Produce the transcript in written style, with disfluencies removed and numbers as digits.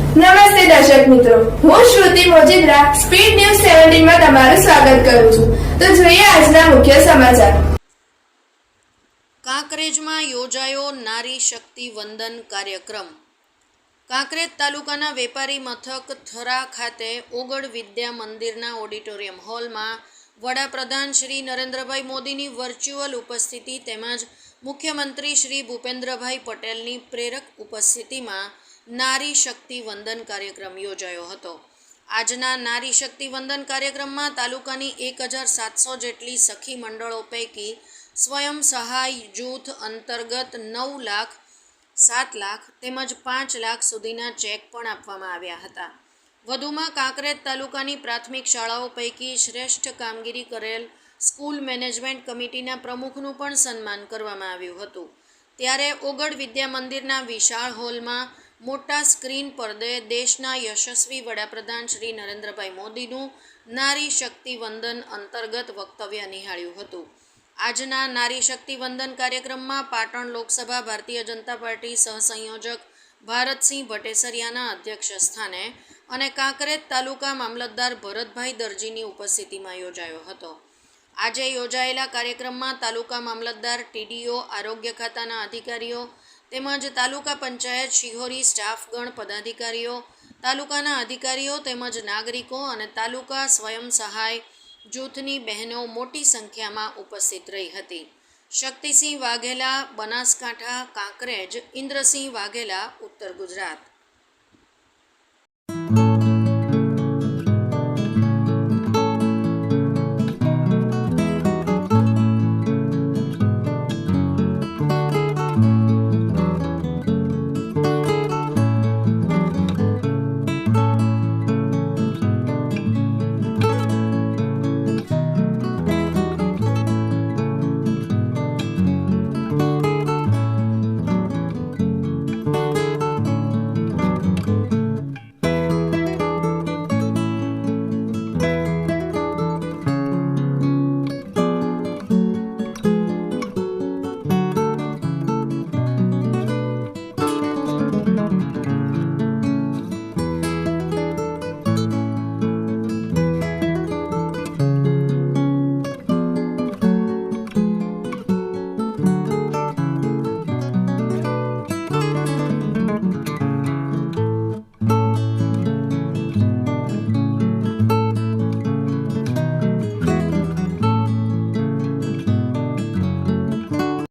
નમસ્તે દર્શક મિત્રો, હું શ્રુતિ મોજીદ્રા સ્પીડ ન્યૂઝ 17 માં તમારું સ્વાગત કરું છું. તો જોઈએ આજના મુખ્ય સમાચાર. કાંકરેજમાં યોજાયો નારી શક્તિ વંદન કાર્યક્રમ. કાંકરેજ તાલુકાના વેપારી મથક થરા ખાતે ઓગળ વિદ્યા મંદિરના ઓડિટોરિયમ હોલમાં વડાપ્રધાન શ્રી નરેન્દ્રભાઈ મોદીની વર્ચ્યુઅલ ઉપસ્થિતિ તેમજ મુખ્યમંત્રી શ્રી ભૂપેન્દ્રભાઈ પટેલની પ્રેરક ઉપસ્થિતિમાં નારી શક્તિ વંદન કાર્યક્રમ યોજાયો હતો. આજના નારી શક્તિ વંદન કાર્યક્રમમાં તાલુકાની 1700 જેટલી સખી મંડળો પૈકી સ્વયં સહાય જૂથ અંતર્ગત 9 લાખ, 7 લાખ તેમજ 5 લાખ સુધીના ચેક પણ આપવામાં આવ્યા હતા. વધુમાં કાંકરેજ તાલુકાની પ્રાથમિક શાળાઓ પૈકી શ્રેષ્ઠ કામગીરી કરેલ સ્કૂલ મેનેજમેન્ટ કમિટીના પ્રમુખનું પણ સન્માન કરવામાં આવ્યું હતું. ત્યારે ઓગળ વિદ્યા મંદિરના વિશાળ હોલમાં મોટા સ્ક્રીન પરદે દેશના યશસ્વી વડાપ્રધાન શ્રી નરેન્દ્રભાઈ મોદીનું નારી શક્તિ વંદન અંતર્ગત વક્તવ્ય નિહાળ્યું હતું. આજના નારી શક્તિ વંદન કાર્યક્રમમાં પાટણ લોકસભા ભારતીય જનતા પાર્ટી સહસંયોજક ભારતસિંહ ભટ્ટેસરિયાના અધ્યક્ષ સ્થાને અને કાંકરેજ તાલુકા મામલતદાર ભરતભાઈ દરજીની ઉપસ્થિતિમાં યોજાયો હતો. આજે યોજાયેલા કાર્યક્રમમાં તાલુકા મામલતદાર, ટીડીઓ, આરોગ્ય ખાતાના અધિકારીઓ તેમજ તાલુકા પંચાયત શિહોરી સ્ટાફગણ પદાધિકારીઓ, તાલુકાના અધિકારીઓ તેમજ નાગરિકો અને તાલુકા સ્વયં સહાય જૂથની બહેનો મોટી સંખ્યામાં ઉપસ્થિત રહી હતી. શક્તિસિંહ વાઘેલા, બનાસકાંઠા, કાંકરેજ. ઇન્દ્રસિંહ વાઘેલા, ઉત્તર ગુજરાત.